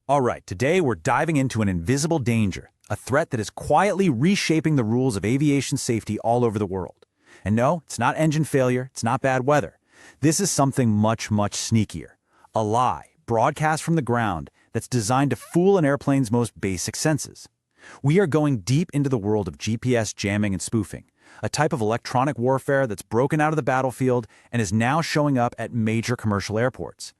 All right, today we're diving into an invisible danger, a threat that is quietly reshaping the rules of aviation safety all over the world. And no, it's not engine failure, it's not bad weather. This is something much, much sneakier. A lie, broadcast from the ground, that's designed to fool an airplane's most basic senses. We are going deep into the world of GPS jamming and spoofing, a type of electronic warfare that's broken out of the battlefield and is now showing up at major commercial airports.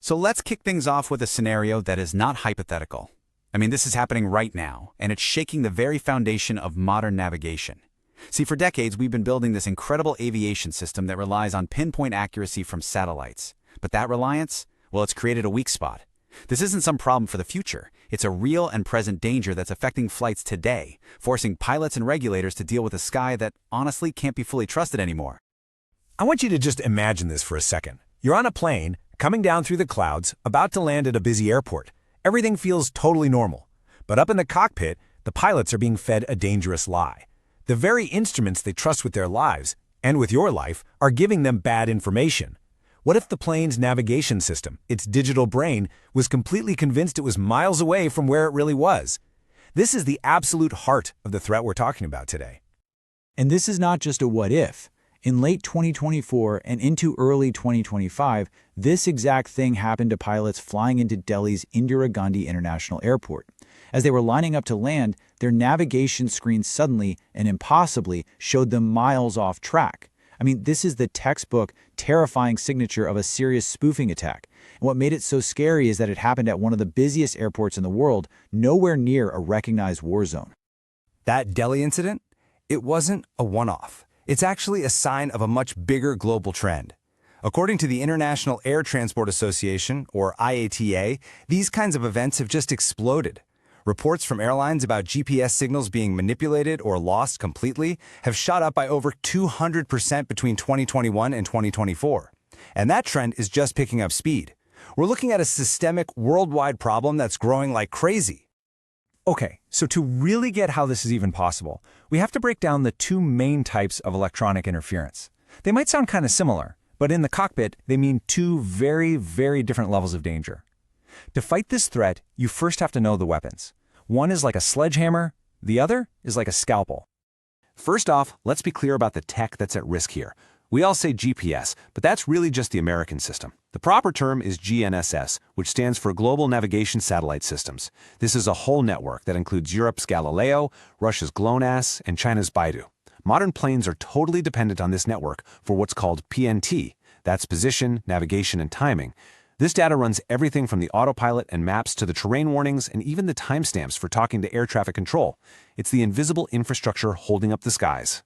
So let's kick things off with a scenario that is not hypothetical. I mean, this is happening right now, and it's shaking the very foundation of modern navigation. See, for decades, we've been building this incredible aviation system that relies on pinpoint accuracy from satellites. But that reliance, well, it's created a weak spot. This isn't some problem for the future. It's a real and present danger that's affecting flights today, forcing pilots and regulators to deal with a sky that honestly can't be fully trusted anymore. I want you to just imagine this for a second. You're on a plane, coming down through the clouds, about to land at a busy airport. Everything feels totally normal. But up in the cockpit, the pilots are being fed a dangerous lie. The very instruments they trust with their lives, and with your life, are giving them bad information. What if the plane's navigation system, its digital brain, was completely convinced it was miles away from where it really was? This is the absolute heart of the threat we're talking about today. And this is not just a what if. In late 2024 and into early 2025, this exact thing happened to pilots flying into Delhi's Indira Gandhi International Airport. As they were lining up to land, their navigation screen suddenly and impossibly showed them miles off track. I mean, this is the textbook, terrifying signature of a serious spoofing attack. And what made it so scary is that it happened at one of the busiest airports in the world, nowhere near a recognized war zone. That Delhi incident? It wasn't a one-off. It's actually a sign of a much bigger global trend. According to the International Air Transport Association, or IATA, these kinds of events have just exploded. Reports from airlines about GPS signals being manipulated or lost completely have shot up by over 200% between 2021 and 2024. And that trend is just picking up speed. We're looking at a systemic, worldwide problem that's growing like crazy. Okay, so to really get how this is even possible, we have to break down the two main types of electronic interference. They might sound kind of similar, but in the cockpit, they mean two very, very different levels of danger. To fight this threat, you first have to know the weapons. One is like a sledgehammer, the other is like a scalpel. First off, let's be clear about the tech that's at risk here. We all say GPS, but that's really just the American system. The proper term is GNSS, which stands for Global Navigation Satellite Systems. This is a whole network that includes Europe's Galileo, Russia's GLONASS, and China's Baidu. Modern planes are totally dependent on this network for what's called A-PNT. That's position, navigation, and timing. This data runs everything from the autopilot and maps to the terrain warnings and even the timestamps for talking to air traffic control. It's the invisible infrastructure holding up the skies.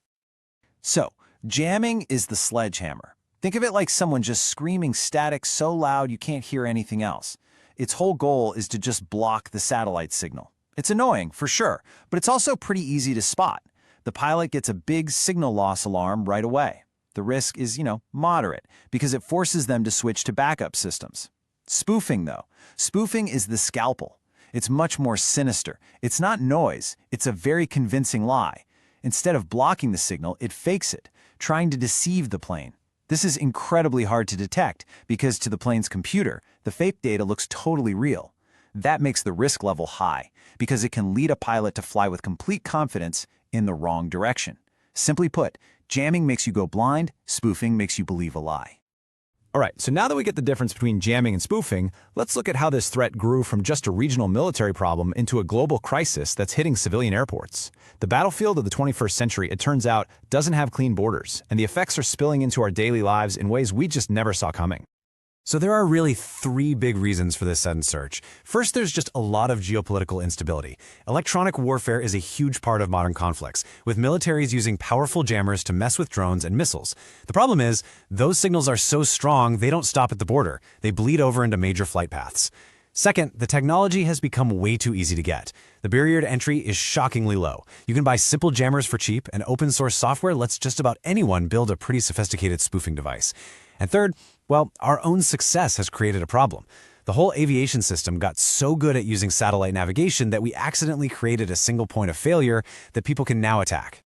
So, jamming is the sledgehammer. Think of it like someone just screaming static so loud you can't hear anything else. Its whole goal is to just block the satellite signal. It's annoying, for sure, but it's also pretty easy to spot. The pilot gets a big signal loss alarm right away. The risk is, moderate, because it forces them to switch to backup systems. Spoofing, though. Spoofing is the scalpel. It's much more sinister. It's not noise. It's a very convincing lie. Instead of blocking the signal, it fakes it, trying to deceive the plane. This is incredibly hard to detect because to the plane's computer, the fake data looks totally real. That makes the risk level high because it can lead a pilot to fly with complete confidence in the wrong direction. Simply put, jamming makes you go blind, spoofing makes you believe a lie. All right, so now that we get the difference between jamming and spoofing, let's look at how this threat grew from just a regional military problem into a global crisis that's hitting civilian airports. The battlefield of the 21st century, it turns out, doesn't have clean borders, and the effects are spilling into our daily lives in ways we just never saw coming. So there are really three big reasons for this sudden surge. First, there's just a lot of geopolitical instability. Electronic warfare is a huge part of modern conflicts, with militaries using powerful jammers to mess with drones and missiles. The problem is, those signals are so strong they don't stop at the border. They bleed over into major flight paths. Second, the technology has become way too easy to get. The barrier to entry is shockingly low. You can buy simple jammers for cheap, and open-source software lets just about anyone build a pretty sophisticated spoofing device. And third, well, our own success has created a problem. The whole aviation system got so good at using satellite navigation that we accidentally created a single point of failure that people can now attack.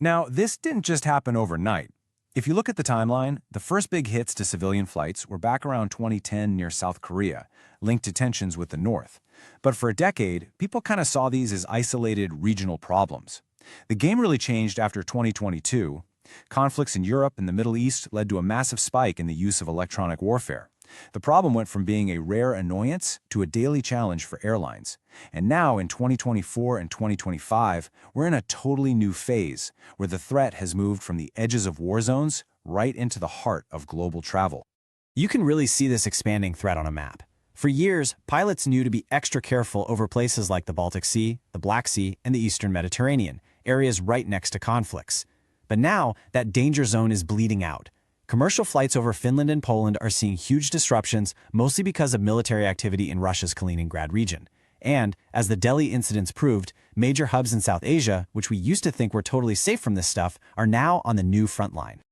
Now, this didn't just happen overnight. If you look at the timeline, the first big hits to civilian flights were back around 2010 near South Korea, linked to tensions with the North. But for a decade, people kind of saw these as isolated regional problems. The game really changed after 2022. Conflicts in Europe and the Middle East led to a massive spike in the use of electronic warfare. The problem went from being a rare annoyance to a daily challenge for airlines. And now, in 2024 and 2025, we're in a totally new phase, where the threat has moved from the edges of war zones right into the heart of global travel. You can really see this expanding threat on a map. For years, pilots knew to be extra careful over places like the Baltic Sea, the Black Sea, and the Eastern Mediterranean, areas right next to conflicts. But now, that danger zone is bleeding out. Commercial flights over Finland and Poland are seeing huge disruptions, mostly because of military activity in Russia's Kaliningrad region. And, as the Delhi incidents proved, major hubs in South Asia, which we used to think were totally safe from this stuff, are now on the new front line.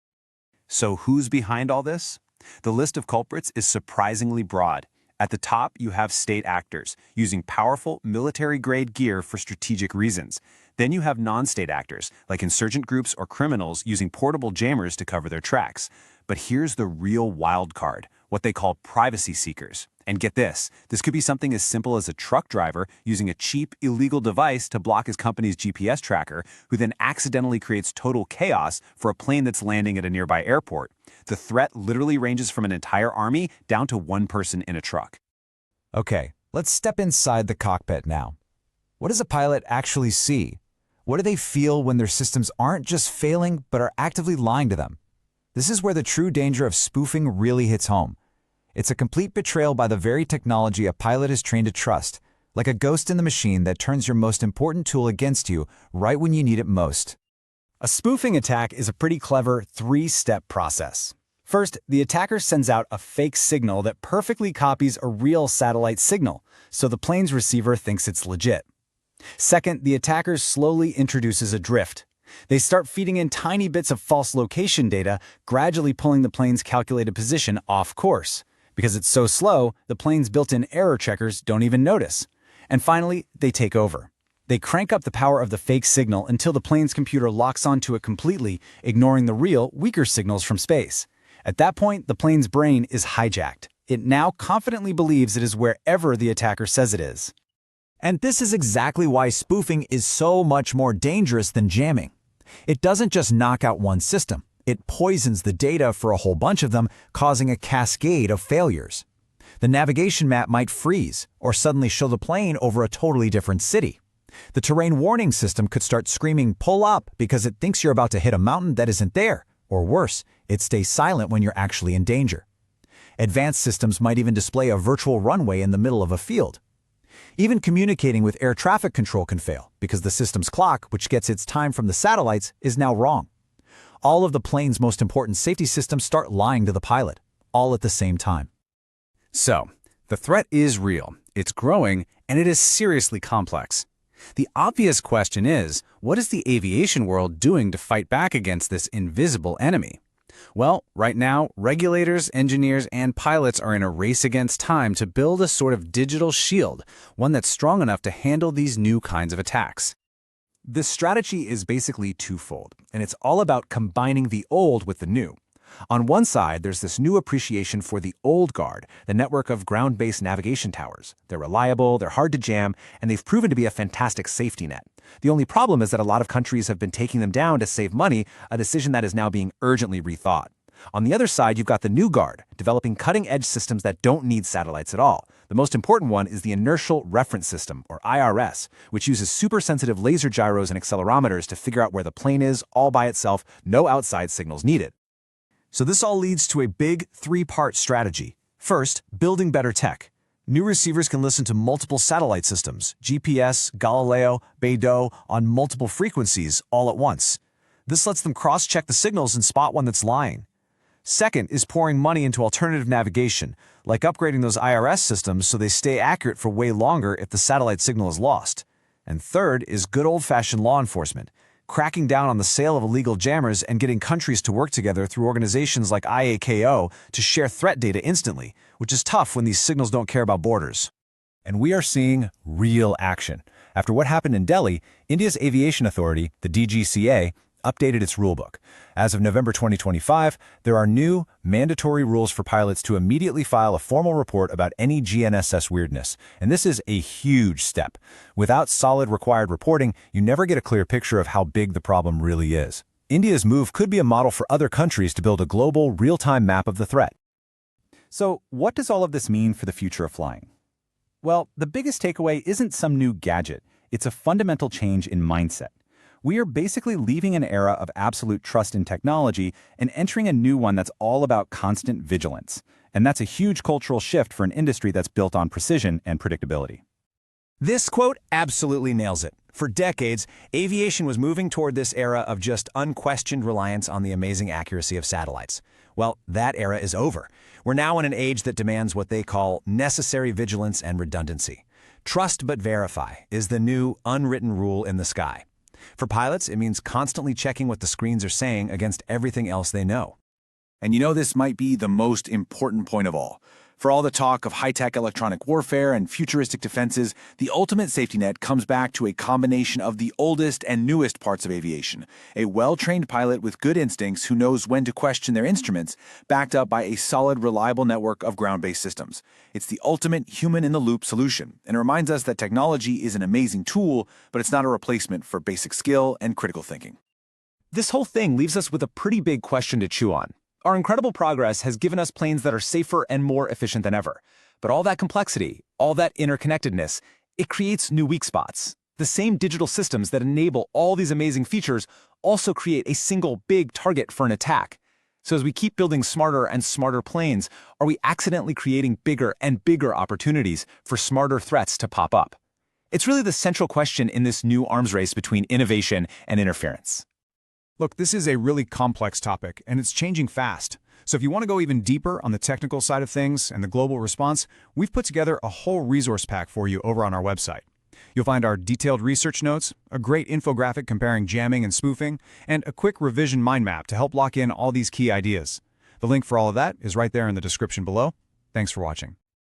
So who's behind all this? The list of culprits is surprisingly broad. At the top, you have state actors, using powerful military-grade gear for strategic reasons. Then you have non-state actors, like insurgent groups or criminals using portable jammers to cover their tracks. But here's the real wild card, what they call privacy seekers. And get this could be something as simple as a truck driver using a cheap, illegal device to block his company's GPS tracker, who then accidentally creates total chaos for a plane that's landing at a nearby airport. The threat literally ranges from an entire army down to one person in a truck. Okay, let's step inside the cockpit now. What does a pilot actually see? What do they feel when their systems aren't just failing but are actively lying to them? This is where the true danger of spoofing really hits home. It's a complete betrayal by the very technology a pilot is trained to trust, like a ghost in the machine that turns your most important tool against you right when you need it most. A spoofing attack is a pretty clever three-step process. First, the attacker sends out a fake signal that perfectly copies a real satellite signal, so the plane's receiver thinks it's legit. Second, the attacker slowly introduces a drift. They start feeding in tiny bits of false location data, gradually pulling the plane's calculated position off course. Because it's so slow, the plane's built-in error checkers don't even notice. And finally, they take over. They crank up the power of the fake signal until the plane's computer locks onto it completely, ignoring the real, weaker signals from space. At that point, the plane's brain is hijacked. It now confidently believes it is wherever the attacker says it is. And this is exactly why spoofing is so much more dangerous than jamming. It doesn't just knock out one system. It poisons the data for a whole bunch of them, causing a cascade of failures. The navigation map might freeze, or suddenly show the plane over a totally different city. The terrain warning system could start screaming, "Pull up," because it thinks you're about to hit a mountain that isn't there. Or worse, it stays silent when you're actually in danger. Advanced systems might even display a virtual runway in the middle of a field. Even communicating with air traffic control can fail, because the system's clock, which gets its time from the satellites, is now wrong. All of the plane's most important safety systems start lying to the pilot, all at the same time. So, the threat is real, it's growing, and it is seriously complex. The obvious question is, what is the aviation world doing to fight back against this invisible enemy? Well, right now, regulators, engineers, and pilots are in a race against time to build a sort of digital shield, one that's strong enough to handle these new kinds of attacks. This strategy is basically twofold, and it's all about combining the old with the new. On one side, there's this new appreciation for the old guard, the network of ground-based navigation towers. They're reliable, they're hard to jam, and they've proven to be a fantastic safety net. The only problem is that a lot of countries have been taking them down to save money, a decision that is now being urgently rethought. On the other side, you've got the new guard, developing cutting-edge systems that don't need satellites at all. The most important one is the Inertial Reference System, or IRS, which uses super-sensitive laser gyros and accelerometers to figure out where the plane is all by itself, no outside signals needed. So this all leads to a big three-part strategy. First, building better tech. New receivers can listen to multiple satellite systems, GPS, Galileo, Beidou, on multiple frequencies all at once. This lets them cross-check the signals and spot one that's lying. Second is pouring money into alternative navigation, like upgrading those IRS systems so they stay accurate for way longer if the satellite signal is lost. And third is good old-fashioned law enforcement, cracking down on the sale of illegal jammers and getting countries to work together through organizations like IAKO to share threat data instantly, which is tough when these signals don't care about borders. And we are seeing real action. After what happened in Delhi, India's Aviation Authority, the DGCA, updated its rulebook. As of November 2025, there are new, mandatory rules for pilots to immediately file a formal report about any GNSS weirdness, and this is a huge step. Without solid required reporting, you never get a clear picture of how big the problem really is. India's move could be a model for other countries to build a global, real-time map of the threat. So, what does all of this mean for the future of flying? Well, the biggest takeaway isn't some new gadget. It's a fundamental change in mindset. We are basically leaving an era of absolute trust in technology and entering a new one that's all about constant vigilance. And that's a huge cultural shift for an industry that's built on precision and predictability. This quote absolutely nails it. For decades, aviation was moving toward this era of just unquestioned reliance on the amazing accuracy of satellites. Well, that era is over. We're now in an age that demands what they call necessary vigilance and redundancy. Trust but verify is the new unwritten rule in the sky. For pilots, it means constantly checking what the screens are saying against everything else they know. And you know this might be the most important point of all. For all the talk of high-tech electronic warfare and futuristic defenses, the ultimate safety net comes back to a combination of the oldest and newest parts of aviation. A well-trained pilot with good instincts who knows when to question their instruments, backed up by a solid, reliable network of ground-based systems. It's the ultimate human-in-the-loop solution, and it reminds us that technology is an amazing tool, but it's not a replacement for basic skill and critical thinking. This whole thing leaves us with a pretty big question to chew on. Our incredible progress has given us planes that are safer and more efficient than ever. But all that complexity, all that interconnectedness, it creates new weak spots. The same digital systems that enable all these amazing features also create a single big target for an attack. So as we keep building smarter and smarter planes, are we accidentally creating bigger and bigger opportunities for smarter threats to pop up? It's really the central question in this new arms race between innovation and interference. Look, this is a really complex topic, and it's changing fast. So if you want to go even deeper on the technical side of things and the global response, we've put together a whole resource pack for you over on our website. You'll find our detailed research notes, a great infographic comparing jamming and spoofing, and a quick revision mind map to help lock in all these key ideas. The link for all of that is right there in the description below. Thanks for watching.